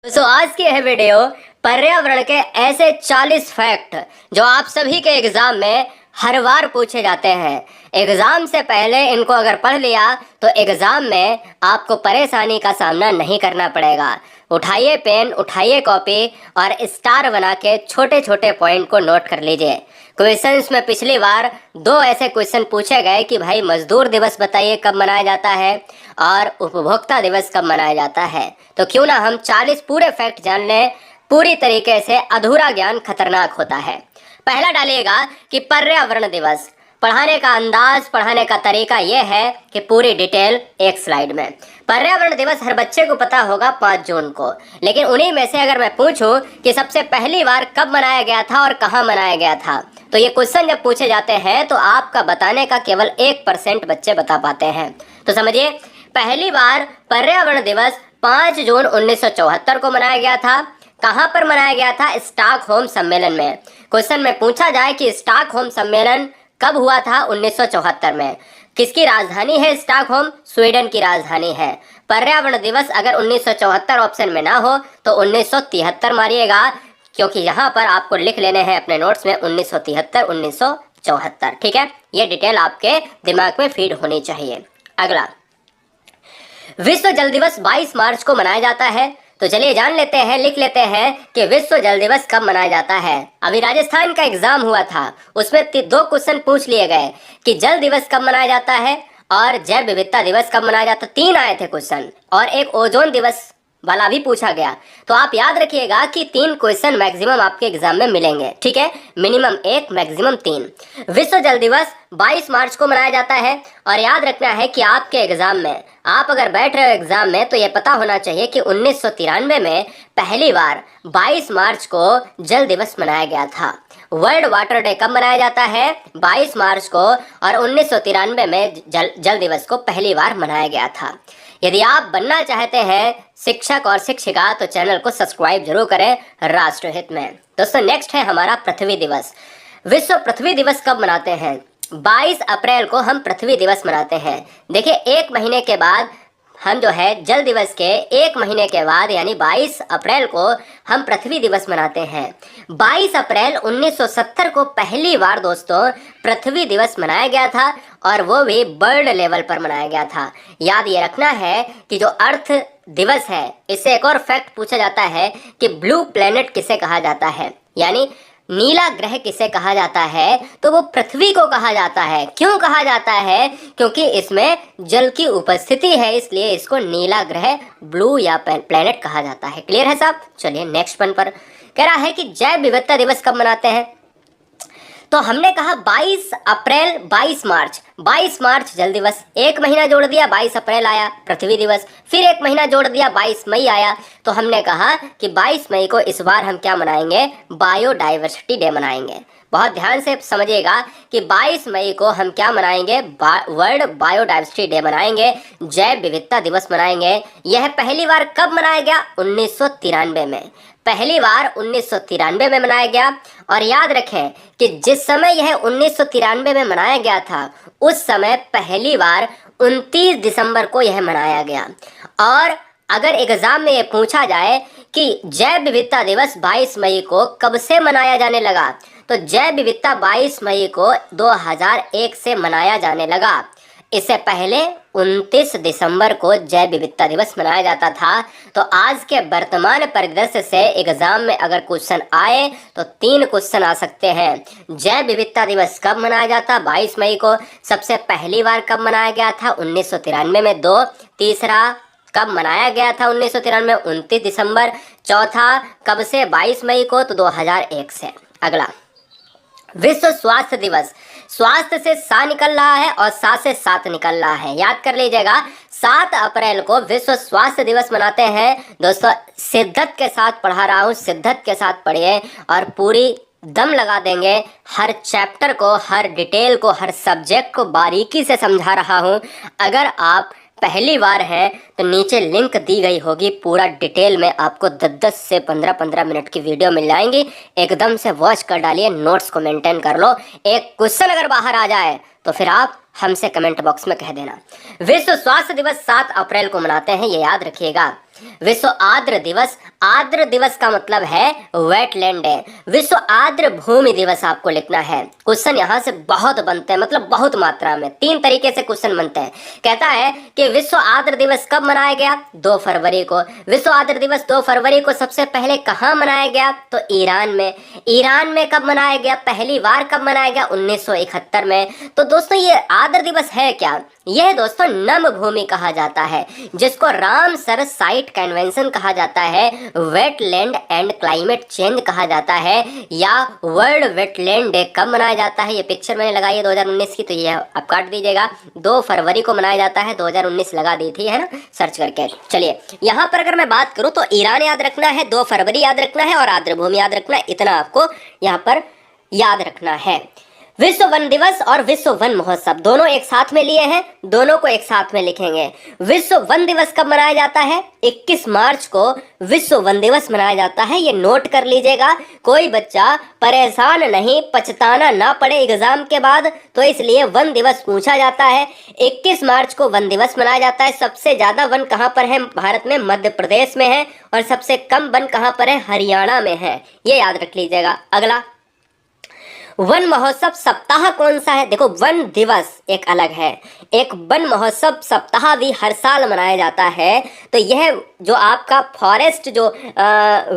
आज की यह वीडियो पर्यावरण के ऐसे 40 फैक्ट जो आप सभी के एग्जाम में हर बार पूछे जाते हैं। एग्जाम से पहले इनको अगर पढ़ लिया तो एग्जाम में आपको परेशानी का सामना नहीं करना पड़ेगा। उठाइए पेन, उठाइए कॉपी और स्टार बना के छोटे छोटे पॉइंट को नोट कर लीजिए। क्वेश्चंस में पिछली बार 2 ऐसे क्वेश्चन पूछे गए कि भाई मजदूर दिवस बताइए कब मनाया जाता है और उपभोक्ता दिवस कब मनाया जाता है। तो क्यों ना हम 40 पूरे फैक्ट जान लें। पूरी तरीके से अधूरा ज्ञान खतरनाक होता है। पहला डालिएगा कि पर्यावरण दिवस। पढ़ाने का अंदाज, पढ़ाने का तरीका यह है कि पूरी डिटेल एक स्लाइड में। पर्यावरण दिवस हर बच्चे को पता होगा 5 जून को, लेकिन उन्हीं में से अगर मैं पूछूं कि सबसे पहली बार कब मनाया गया था और कहां मनाया गया था, तो ये क्वेश्चन जब पूछे जाते हैं तो आपका बताने का केवल 1% बच्चे बता पाते हैं। तो समझिए, पहली बार पर्यावरण दिवस 5 जून 1974 को मनाया गया था। कहां पर मनाया गया था? स्टॉकहोम सम्मेलन में। क्वेश्चन में पूछा जाए कि स्टॉकहोम सम्मेलन कब हुआ था? 1974 में। किसकी राजधानी है स्टॉकहोम? स्वीडन की राजधानी है। पर्यावरण दिवस अगर 1974 ऑप्शन में ना हो तो 1973 मारिएगा, क्योंकि यहाँ पर आपको लिख लेने हैं अपने नोट्स में 1973 1974। ठीक है, ये डिटेल आपके दिमाग में फीड होनी चाहिए। अगला, विश्व जल दिवस 22 मार्च को मनाया जाता है। तो चलिए जान लेते हैं, लिख लेते हैं कि विश्व जल दिवस कब मनाया जाता है। अभी राजस्थान का एग्जाम हुआ था, उसमें 2 क्वेश्चन पूछ लिए गए कि जल दिवस कब मनाया जाता है और जैव विविधता दिवस कब मनाया जाता है। 3 आए थे क्वेश्चन, और एक ओजोन दिवस वाला भी पूछा गया। तो आप याद रखिएगा कि 3 क्वेश्चन मैक्सिमम आपके एग्जाम में मिलेंगे। ठीक है, मिनिमम 1, मैक्सिमम 3। विश्व जल दिवस 22 मार्च को मनाया जाता है। और याद रखना है कि आपके एग्जाम में, आप अगर बैठ रहे हो एग्जाम में, तो ये पता होना चाहिए कि 1993 में पहली बार 22 मार्च को जल दिवस मनाया गया था। वर्ल्ड वाटर डे कब मनाया जाता है? 22 मार्च को, और 1993 में जल दिवस को पहली बार मनाया गया था। यदि आप बनना चाहते हैं शिक्षक और शिक्षिका तो चैनल को सब्सक्राइब जरूर करें राष्ट्र हित में। दोस्तों, नेक्स्ट है हमारा पृथ्वी दिवस। विश्व पृथ्वी दिवस कब मनाते हैं? 22 अप्रैल को हम पृथ्वी दिवस मनाते हैं। देखिए, 1 महीने के बाद हम जो है जल दिवस के 1 महीने के बाद यानी 22 अप्रैल को हम पृथ्वी दिवस मनाते हैं। 22 अप्रैल 1970 को पहली बार दोस्तों पृथ्वी दिवस मनाया गया था, और वो भी वर्ल्ड लेवल पर मनाया गया था। याद ये रखना है कि जो अर्थ दिवस है, इससे एक और फैक्ट पूछा जाता है कि ब्लू प्लेनेट किसे कहा जाता है, यानी नीला ग्रह किसे कहा जाता है? तो वो पृथ्वी को कहा जाता है। क्यों कहा जाता है? क्योंकि इसमें जल की उपस्थिति है, इसलिए इसको नीला ग्रह, ब्लू या प्लेनेट कहा जाता है। क्लियर है साहब? चलिए नेक्स्ट वन पर कह रहा है कि जैव विविधता दिवस कब मनाते हैं। तो हमने कहा 22 अप्रैल 22 मार्च। 22 मार्च जल दिवस, 1 महीना जोड़ दिया 22 अप्रैल आया पृथ्वी दिवस, फिर 1 महीना जोड़ दिया 22 मई आया। तो हमने कहा कि 22 मई को इस बार हम क्या मनाएंगे? बायोडाइवर्सिटी डे मनाएंगे। बहुत ध्यान से समझिएगा कि 22 मई को हम क्या मनाएंगे? वर्ल्ड बायोडाइवर्सिटी डे मनाएंगे, जैव विविधता दिवस मनाएंगे। यह पहली बार कब मनाया गया? 1993 में। पहली बार 1993 में मनाया गया। और याद रखें कि जिस समय यह 1993 में मनाया गया था, उस समय पहली बार 29 दिसंबर को यह मनाया गया। और अगर एग्जाम में ये पूछा जाए कि जैव विविधता दिवस 22 मई को कब से मनाया जाने लगा, तो जैव विविधता 22 मई को 2001 से मनाया जाने लगा। इससे पहले 29 दिसंबर को जैव विविधता दिवस मनाया जाता था। तो आज के वर्तमान परिदृश्य से एग्जाम में अगर क्वेश्चन आए तो 3 क्वेश्चन आ सकते हैं। जैव विविधता दिवस कब मनाया जाता? 22 मई को। सबसे पहली बार कब मनाया गया था? 1993 में। 2, तीसरा कब मनाया गया था 1993 में? 29 दिसंबर। चौथा कब से? 22 मई को, तो 2001 से। अगला, विश्व स्वास्थ्य दिवस। स्वास्थ्य से सा निकल रहा है और सा से सात निकल रहा है, याद कर लीजिएगा। 7 अप्रैल को विश्व स्वास्थ्य दिवस मनाते हैं। दोस्तों, शिद्दत के साथ पढ़ा रहा हूँ, शिद्दत के साथ पढ़िए और पूरी दम लगा देंगे। हर चैप्टर को, हर डिटेल को, हर सब्जेक्ट को बारीकी से समझा रहा हूँ। अगर आप पहली बार है तो नीचे लिंक दी गई होगी, पूरा डिटेल में आपको 10-10 से 15-15 मिनट की वीडियो मिल जाएंगी। एकदम से वॉच कर डालिए, नोट्स को मेंटेन कर लो। एक क्वेश्चन अगर बाहर आ जाए तो फिर आप हमसे कमेंट बॉक्स में कह देना। विश्व स्वास्थ्य दिवस 7 अप्रैल को मनाते हैं, ये याद रखिएगा। विश्व आर्द्र दिवस, आर्द्र दिवस का मतलब है वेटलैंड डे। विश्व आर्द्र भूमि दिवस आपको लिखना है। क्वेश्चन यहाँ से बहुत बनते हैं, मतलब बहुत मात्रा में, 3 तरीके से क्वेश्चन बनते हैं। कहता है कि विश्व आर्द्र दिवस कब मनाया गया? 2 फरवरी को। विश्व आर्द्र दिवस 2 फरवरी को सबसे पहले कहाँ मनाया गया? तो ईरान में। ईरान में कब मनाया गया? पहली बार कब मनाया गया? 1971 में। तो दोस्तों ये आर्द्र दिवस है क्या? यह दोस्तों नम भूमि कहा जाता है, जिसको रामसर साइट कन्वेंशन कहा जाता है, वेटलैंड एंड क्लाइमेट चेंज कहा जाता है, या वर्ल्ड वेटलैंड डे कब मनाया जाता है? ये पिक्चर मैंने लगाई है 2019 की, तो ये आप काट दीजिएगा। 2 फरवरी को मनाया जाता है, 2019 लगा दी थी, है ना, सर्च करके। चलिए यहाँ पर अगर मैं बात करूँ तो ईरान याद रखना है, 2 फरवरी याद रखना है और आर्द्र भूमि याद रखना है। इतना आपको यहाँ पर याद रखना है। विश्व वन दिवस और विश्व वन महोत्सव दोनों एक साथ में लिए हैं, दोनों को एक साथ में लिखेंगे। विश्व वन दिवस कब मनाया जाता है? 21 मार्च को विश्व वन दिवस मनाया जाता है। ये नोट कर लीजिएगा, कोई बच्चा परेशान नहीं, पछताना ना पड़े एग्जाम के बाद, तो इसलिए वन दिवस पूछा जाता है। 21 मार्च को वन दिवस मनाया जाता है। सबसे ज्यादा वन कहाँ पर है भारत में? मध्य प्रदेश में है। और सबसे कम वन कहाँ पर है? हरियाणा में है। ये याद रख लीजिएगा। अगला, वन महोत्सव सप्ताह कौन सा है? देखो, वन दिवस एक अलग है, एक वन महोत्सव सप्ताह भी हर साल मनाया जाता है। तो यह जो आपका फॉरेस्ट जो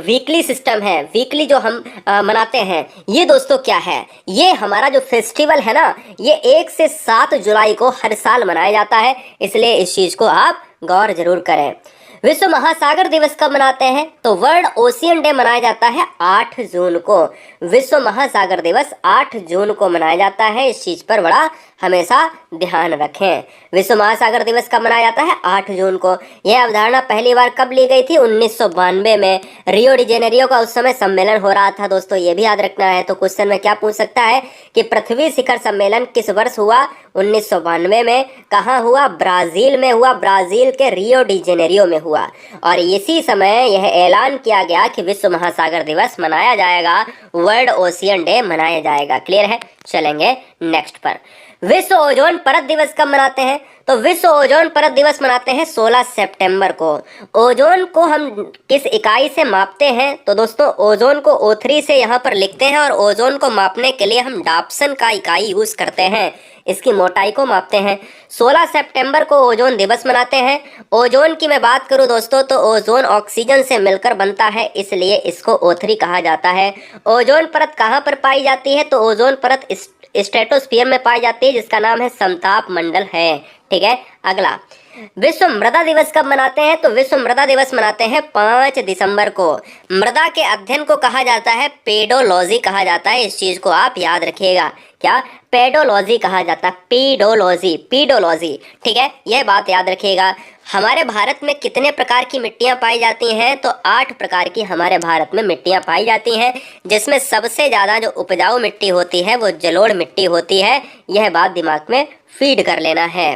वीकली सिस्टम है, वीकली जो हम मनाते हैं, ये दोस्तों क्या है? ये हमारा जो फेस्टिवल है ना, ये 1 से 7 जुलाई को हर साल मनाया जाता है। इसलिए इस चीज को आप गौर जरूर करें। विश्व महासागर दिवस कब मनाते हैं? तो वर्ल्ड ओशियन डे मनाया जाता है 8 जून को। विश्व महासागर दिवस 8 जून को मनाया जाता है। इस चीज पर बड़ा हमेशा ध्यान रखें। विश्व महासागर दिवस कब मनाया जाता है? 8 जून को। यह अवधारणा पहली बार कब ली गई थी? 1992 में रियो डी जेनेरियो का उस समय सम्मेलन हो रहा था। दोस्तों ये भी याद रखना है। तो क्वेश्चन में क्या पूछ सकता है कि पृथ्वी शिखर सम्मेलन किस वर्ष हुआ? 1992 में। कहाँ हुआ? ब्राजील में हुआ, ब्राजील के रियो डी जेनेरियो में हुआ। और इसी समय यह ऐलान किया गया कि विश्व महासागर दिवस मनाया जाएगा, वर्ल्ड ओशियन डे मनाया जाएगा। क्लियर है? चलेंगे नेक्स्ट पर। विश्व ओजोन परत दिवस कब मनाते हैं? तो विश्व ओजोन परत दिवस मनाते हैं 16 सितंबर को। ओजोन को हम किस इकाई से मापते हैं? तो दोस्तों ओजोन को O3 से यहाँ पर लिखते हैं, और ओजोन को मापने के लिए हम डाप्सन का इकाई यूज करते हैं, इसकी मोटाई को मापते हैं। 16 सितंबर को ओजोन दिवस मनाते हैं। ओजोन की मैं बात करूं दोस्तों, तो ओजोन ऑक्सीजन से मिलकर बनता है, इसलिए इसको O3 कहा जाता है। ओजोन परत कहाँ पर पाई जाती है? तो ओजोन परत स्ट्रेटोस्फीयर में पाई जाती है, जिसका नाम है समताप मंडल है। ठीक है। अगला, विश्व मृदा दिवस कब मनाते हैं? तो विश्व मृदा दिवस मनाते हैं 5 दिसंबर को। मृदा के अध्ययन को कहा जाता है पेडोलॉजी कहा जाता है। इस चीज को आप याद रखिएगा। क्या? पेडोलॉजी कहा जाता है, पीडोलॉजी, पीडोलॉजी। ठीक है, यह बात याद रखिएगा। हमारे भारत में कितने प्रकार की मिट्टियां पाई जाती हैं? तो 8 प्रकार की हमारे भारत में मिट्टियां पाई जाती हैं, जिसमें सबसे ज़्यादा जो उपजाऊ मिट्टी होती है वो जलोढ़ मिट्टी होती है। यह बात दिमाग में फीड कर लेना है।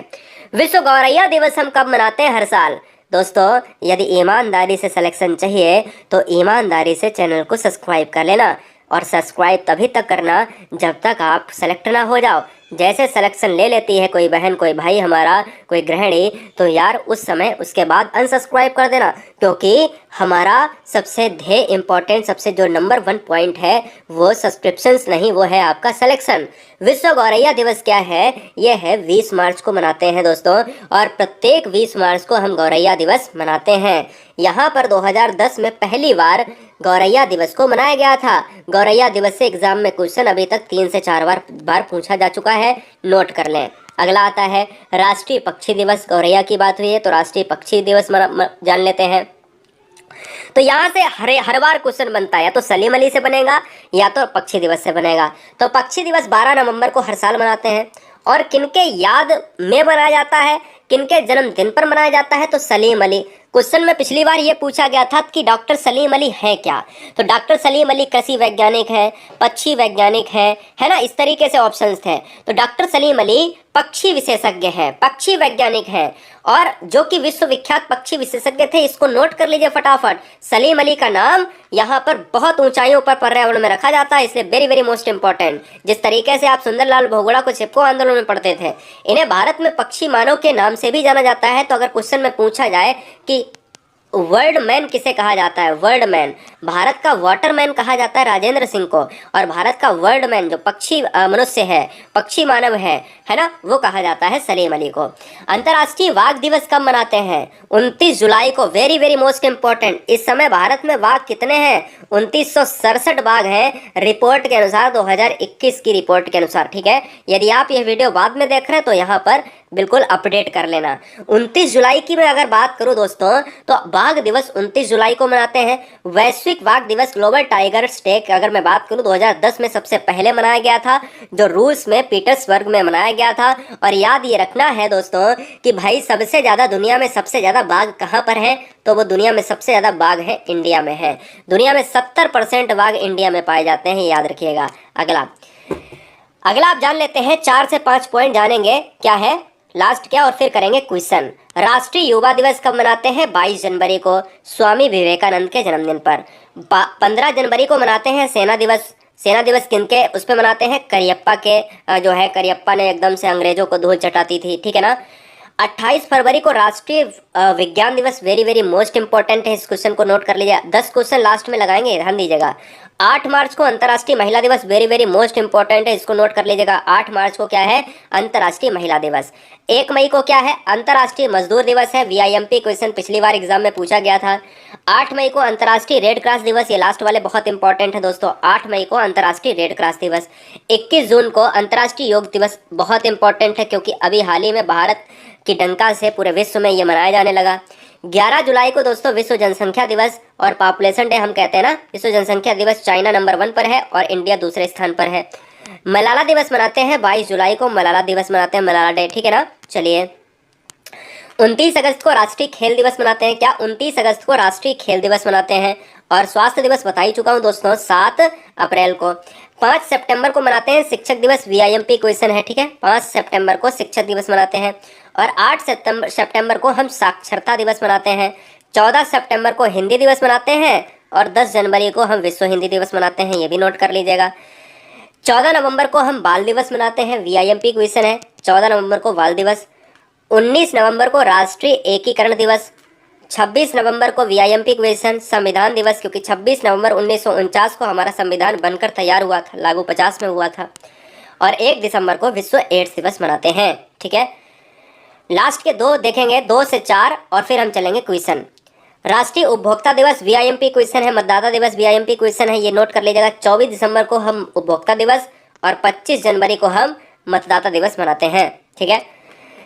विश्व गौरैया दिवस हम कब मनाते हैं? हर साल। दोस्तों यदि ईमानदारी से सिलेक्शन चाहिए तो ईमानदारी से चैनल को सब्सक्राइब कर लेना, और सब्सक्राइब तभी तक करना जब तक आप सेलेक्ट ना हो जाओ। जैसे सिलेक्शन ले लेती है कोई बहन, कोई भाई हमारा, कोई गृहिणी, तो यार उस समय उसके बाद अनसब्सक्राइब कर देना, क्योंकि हमारा सबसे ध्येय इम्पोर्टेंट, सबसे जो नंबर 1 पॉइंट है वो सब्सक्रिप्शंस नहीं, वो है आपका सिलेक्शन। विश्व गौरैया दिवस क्या है? यह है 20 मार्च को मनाते हैं दोस्तों, और प्रत्येक 20 मार्च को हम गौरैया दिवस मनाते हैं। यहाँ पर 2010 में पहली बार गौरैया दिवस को मनाया गया था। गौरैया दिवस से एग्जाम में क्वेश्चन अभी तक 3 से 4 बार पूछा जा चुका है, नोट कर लें। अगला आता है राष्ट्रीय पक्षी दिवस। गौरैया की बात हुई है तो राष्ट्रीय पक्षी दिवस जान लेते हैं। तो यहाँ से हर बार क्वेश्चन बनता है, या तो सलीम अली से बनेगा या तो पक्षी दिवस से बनेगा। तो पक्षी दिवस 12 नवंबर को हर साल मनाते हैं, और किनके याद में मनाया जाता है, किनके जन्मदिन पर मनाया जाता है? तो सलीम अली। क्वेश्चन में पिछली बार ये पूछा गया था कि डॉक्टर सलीम अली हैं क्या? तो डॉक्टर सलीम अली कृषि वैज्ञानिक हैं, पक्षी वैज्ञानिक हैं, है ना, इस तरीके से ऑप्शंस थे। तो डॉक्टर सलीम अली पक्षी विशेषज्ञ हैं, पक्षी वैज्ञानिक हैं, और जो कि विश्वविख्यात पक्षी विशेषज्ञ थे, इसको नोट कर लीजिए फटाफट। सलीम अली का नाम यहाँ पर बहुत ऊंचाइयों पर पर्यावरण में रखा जाता है, इसलिए वेरी वेरी मोस्ट इंपॉर्टेंट। जिस तरीके से आप सुंदरलाल बहुगुणा को चिपको आंदोलन में पढ़ते थे, इन्हें भारत में पक्षी मानव के नाम से भी जाना जाता है। तो अगर क्वेश्चन में पूछा जाए कि वर्ल्ड मैन किसे कहा जाता है? वर्ल्ड मैन, भारत का वाटर मैन कहा जाता है राजेंद्र सिंह को, और भारत का वर्ल्ड मैन जो पक्षी मनुष्य है, पक्षी मानव है ना, वो कहा जाता है सलीम अली को। अंतर्राष्ट्रीय वाघ दिवस कब मनाते हैं? 29 जुलाई को। Very very most important. इस समय भारत में वाघ कितने हैं? 2967 बाघ हैं रिपोर्ट के अनुसार, 2021 की रिपोर्ट के अनुसार। ठीक है, यदि आप यह वीडियो बाद में देख रहे हैं तो यहाँ पर बिल्कुल अपडेट कर लेना। 29 जुलाई की मैं अगर बात करूं दोस्तों, तो बाघ दिवस 29 जुलाई को मनाते हैं। वैश्विक बाघ दिवस, ग्लोबल टाइगर डे, अगर मैं बात करूं 2010 में सबसे पहले मनाया गया था, जो रूस में पीटर्सबर्ग में मनाया गया था। और याद ये रखना है दोस्तों कि भाई सबसे ज्यादा दुनिया में सबसे ज्यादा बाघ कहाँ पर है? तो वो दुनिया में सबसे ज्यादा बाघ है इंडिया में है। दुनिया में 70% बाघ इंडिया में पाए जाते हैं, याद रखिएगा। अगला आप जान लेते हैं, 4 से 5 पॉइंट जानेंगे क्या है, लास्ट क्या, और फिर करेंगे क्वेश्चन। राष्ट्रीय युवा दिवस कब मनाते हैं? 22 जनवरी को, स्वामी विवेकानंद के जन्मदिन पर। 15 जनवरी को मनाते हैं सेना दिवस। सेना दिवस किनके उस पे मनाते हैं? करियप्पा के, जो है करियप्पा ने एकदम से अंग्रेजों को धूल चटाती थी, ठीक है ना। 28 फरवरी को राष्ट्रीय विज्ञान दिवस। वेरी वेरी मोस्ट इंपॉर्टेंट है, इस क्वेश्चन को नोट कर लीजिए। 10 क्वेश्चन लास्ट में लगाएंगे, ध्यान दीजिएगा। 8 मार्च को अंतर्राष्ट्रीय महिला दिवस। वेरी वेरी मोस्ट इंपॉर्टेंट है, इसको नोट कर लीजिएगा। 8 मार्च को क्या है? अंतर्राष्ट्रीय महिला दिवस। 1 मई को क्या है? अंतर्राष्ट्रीय मजदूर दिवस है। VIMP क्वेश्चन पिछली बार एग्जाम में पूछा गया था। 8 मई को अंतर्राष्ट्रीय रेड क्रॉस दिवस। ये लास्ट वाले बहुत इंपॉर्टेंट है दोस्तों। 8 मई को अंतर्राष्ट्रीय रेड क्रॉस दिवस। 21 जून को अंतर्राष्ट्रीय योग दिवस। बहुत इंपॉर्टेंट है क्योंकि अभी हाल ही में भारत की डंका से पूरे विश्व में ये मनाया जाने लगा। 11 जुलाई को दोस्तों विश्व जनसंख्या दिवस और पॉपुलेशन डे हम कहते हैं ना। विश्व जनसंख्या दिवस चाइना नंबर 1 पर है और इंडिया दूसरे स्थान पर है। मलाला दिवस मनाते हैं 22 जुलाई को, मलाला दिवस मनाते हैं, मलाला डे, ठीक है ना। चलिए, 29 अगस्त को राष्ट्रीय खेल दिवस मनाते हैं। क्या 29 अगस्त को राष्ट्रीय खेल दिवस मनाते हैं? और स्वास्थ्य दिवस बता ही चुका हूं दोस्तों, 7 अप्रैल को। 5 सितंबर को मनाते हैं शिक्षक दिवस। VIMP क्वेश्चन है, ठीक है। 5 सितंबर को शिक्षक दिवस मनाते हैं। और 8 सितंबर को हम साक्षरता दिवस मनाते हैं। 14 सितंबर को हिंदी दिवस मनाते हैं और 10 जनवरी को हम विश्व हिंदी दिवस मनाते हैं, ये भी नोट कर लीजिएगा। 14 नवंबर को हम बाल दिवस मनाते हैं। VIMP क्वेश्चन है, 14 नवंबर को बाल दिवस। 19 नवंबर को राष्ट्रीय एकीकरण दिवस। 26 नवंबर को VIMP क्वेश्चन संविधान दिवस, क्योंकि 26 नवंबर 1949 को हमारा संविधान बनकर तैयार हुआ था, लागू 50 में हुआ था। और 1 दिसंबर को विश्व एड्स दिवस मनाते हैं, ठीक है। लास्ट के 2 देखेंगे, 2 से 4, और फिर हम चलेंगे क्वेश्चन। राष्ट्रीय उपभोक्ता दिवस VIMP क्वेश्चन है। मतदाता दिवस VIMP क्वेश्चन है, ये नोट कर लीजिएगा। 24 दिसंबर को हम उपभोक्ता दिवस और 25 जनवरी को हम मतदाता दिवस मनाते हैं, ठीक है।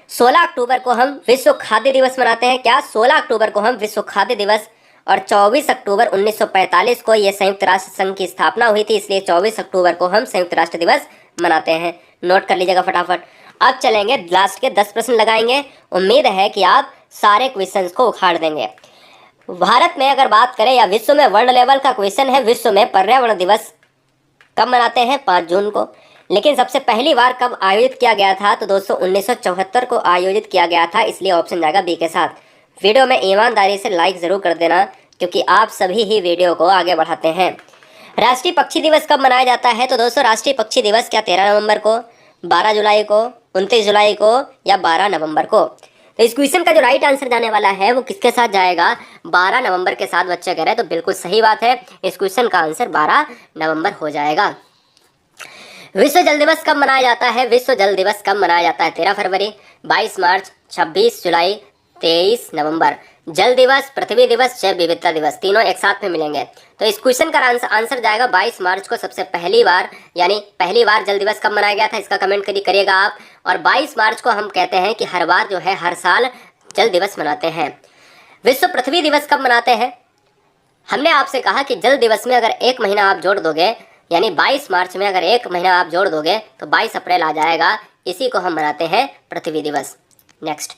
16 अक्टूबर को हम विश्व खाद्य दिवस मनाते हैं। क्या? 16 अक्टूबर को हम विश्व खाद्य दिवस। और 24 अक्टूबर 1945 को ये संयुक्त राष्ट्र संघ की स्थापना हुई थी, इसलिए 24 अक्टूबर को हम संयुक्त राष्ट्र दिवस मनाते हैं। नोट कर लीजिएगा फटाफट। अब चलेंगे, लास्ट के 10 प्रश्न लगाएंगे। उम्मीद है कि आप सारे क्वेश्चंस को उखाड़ देंगे। भारत में अगर बात करें या विश्व में, वर्ल्ड लेवल का क्वेश्चन है, विश्व में पर्यावरण दिवस कब मनाते हैं? 5 जून को। लेकिन सबसे पहली बार कब आयोजित किया गया था? तो दोस्तों 1974 को आयोजित किया गया था, इसलिए ऑप्शन जाएगा बी के साथ। वीडियो में ईमानदारी से लाइक जरूर कर देना, क्योंकि आप सभी ही वीडियो को आगे बढ़ाते हैं। राष्ट्रीय पक्षी दिवस कब मनाया जाता है? तो दोस्तों राष्ट्रीय पक्षी दिवस क्या 13 नवंबर को, 12 जुलाई को, 29 जुलाई को या 12 नवंबर को? तो इस क्वेश्चन का जो राइट आंसर जाने वाला है वो किसके साथ जाएगा? 12 नवंबर के साथ। बच्चे कह रहे हैं, तो बिल्कुल सही बात है, इस क्वेश्चन का आंसर 12 नवंबर हो जाएगा। विश्व जल दिवस कब मनाया जाता है? विश्व जल दिवस कब मनाया जाता है? 13 फरवरी, 22 मार्च, 26 जुलाई, 23 नवंबर। जल दिवस, पृथ्वी दिवस, जैव विविधता दिवस, तीनों एक साथ में मिलेंगे। तो इस क्वेश्चन का आंसर जाएगा 22 मार्च को सबसे पहली बार, यानी पहली बार जल दिवस कब मनाया गया था, इसका कमेंट करिएगा आप। और 22 मार्च को हम कहते हैं कि हर बार जो है, हर साल जल दिवस मनाते हैं। विश्व पृथ्वी दिवस कब मनाते हैं? हमने आपसे कहा कि जल दिवस में अगर 1 महीना आप जोड़ दोगे, यानी 22 मार्च में अगर 1 महीना आप जोड़ दोगे तो 22 अप्रैल आ जाएगा, इसी को हम मनाते हैं पृथ्वी दिवस। नेक्स्ट,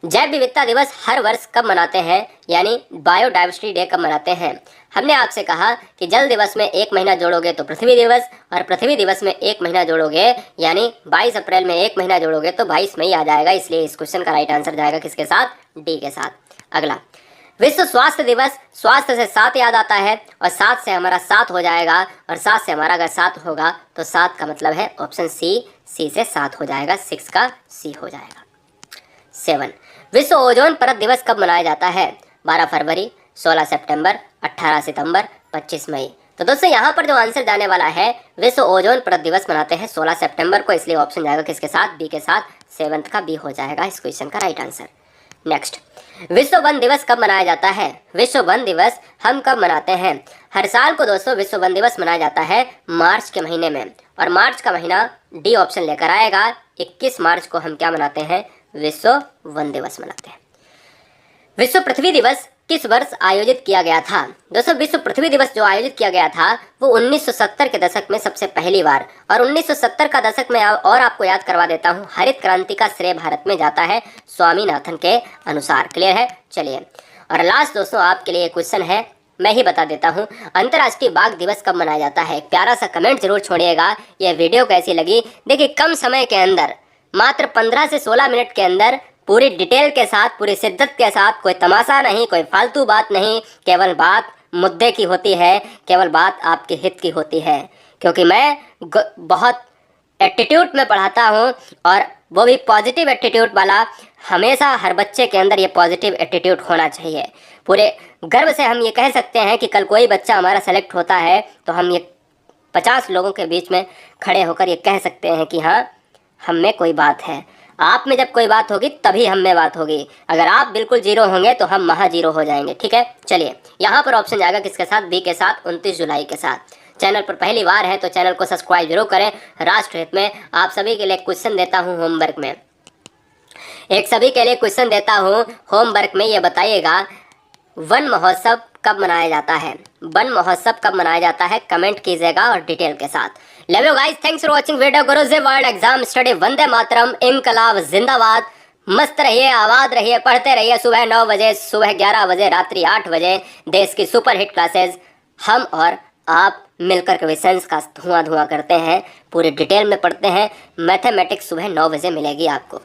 जैव विविधता दिवस हर वर्ष कब मनाते हैं, यानी बायोडाइवर्सिटी डे कब मनाते हैं? हमने आपसे कहा कि जल दिवस में 1 महीना जोड़ोगे तो पृथ्वी दिवस, और पृथ्वी दिवस में 1 महीना जोड़ोगे, यानी 22 अप्रैल में 1 महीना जोड़ोगे तो 22 मई आ जाएगा, इसलिए इस क्वेश्चन का राइट आंसर जाएगा किसके साथ? डी के साथ। अगला, विश्व स्वास्थ्य दिवस। स्वास्थ्य से 7 याद आता है, और 7 से हमारा 7 हो जाएगा, और 7 से हमारा अगर 7 होगा तो 7 का मतलब है ऑप्शन सी, सी से 7 हो जाएगा, 6 का सी हो जाएगा। 7, विश्व ओजोन परत दिवस कब मनाया जाता है? 12 फरवरी, 16 सितंबर, 18 सितंबर, 25 मई। तो दोस्तों यहाँ पर जो आंसर जाने वाला है, विश्व ओजोन परत दिवस मनाते हैं 16 सितंबर को, इसलिए ऑप्शन जाएगा किसके साथ? बी के साथ। 7th का बी हो जाएगा इस क्वेश्चन का राइट आंसर। नेक्स्ट, विश्व वन दिवस कब मनाया जाता है? विश्व वन दिवस हम कब मनाते हैं? हर साल को दोस्तों विश्व वन दिवस मनाया जाता है मार्च के महीने में, और मार्च का महीना डी ऑप्शन लेकर आएगा। 21 मार्च को हम क्या मनाते हैं? विश्व वन दिवस मनाते हैं। विश्व पृथ्वी दिवस किस वर्ष आयोजित किया गया था? दोस्तों विश्व पृथ्वी दिवस जो आयोजित किया गया था वो 1970 के दशक में सबसे पहली बार, और 1970 का दशक में और आपको याद करवा देता हूँ, हरित क्रांति का श्रेय भारत में जाता है स्वामीनाथन के अनुसार। क्लियर है? चलिए, और लास्ट दोस्तों आपके लिए क्वेश्चन है, मैं ही बता देता हूँ, अंतर्राष्ट्रीय बाघ दिवस कब मनाया जाता है? प्यारा सा कमेंट जरूर छोड़िएगा। यह वीडियो कैसी लगी? देखिए, कम समय के अंदर, मात्र 15 से 16 मिनट के अंदर पूरी डिटेल के साथ, पूरी शिद्दत के साथ, कोई तमाशा नहीं, कोई फालतू बात नहीं, केवल बात मुद्दे की होती है, केवल बात आपके हित की होती है। क्योंकि मैं बहुत एटीट्यूड में पढ़ाता हूँ, और वो भी पॉजिटिव एटीट्यूड वाला। हमेशा हर बच्चे के अंदर ये पॉजिटिव एटीट्यूड होना चाहिए। पूरे गर्व से हम ये कह सकते हैं कि कल कोई बच्चा हमारा सेलेक्ट होता है तो हम ये 50 लोगों के बीच में खड़े होकर ये कह सकते हैं कि हाँ, हम में कोई बात है। आप में जब कोई बात होगी तभी हम में बात होगी। अगर आप बिल्कुल जीरो होंगे तो हम महा जीरो हो जाएंगे। ठीक है? चलिए, यहाँ पर ऑप्शन जाएगा किसके साथ? बी के साथ, 29 जुलाई के साथ। चैनल पर पहली बार है तो चैनल को सब्सक्राइब जरूर करें। राष्ट्र हित में आप सभी के लिए क्वेश्चन देता हूँ होमवर्क में, एक सभी के लिए क्वेश्चन देता हूँ होमवर्क में। ये बताइएगा, वन महोत्सव कब मनाया जाता है? वन महोत्सव कब मनाया जाता है? कमेंट कीजिएगा और डिटेल के साथ। Love you guys, thanks for watching video. Guruji World Exam Study, वंदे मातरम, इनकलाब जिंदाबाद। मस्त रहिए, आबाद रहिए, पढ़ते रहिए। सुबह 9 बजे, सुबह 11 बजे, रात्रि 8 बजे देश की सुपर हिट क्लासेस हम और आप मिलकर क्वेश्चंस का धुआं करते हैं, पूरे डिटेल में पढ़ते हैं। मैथमेटिक्स सुबह 9 बजे मिलेगी आपको।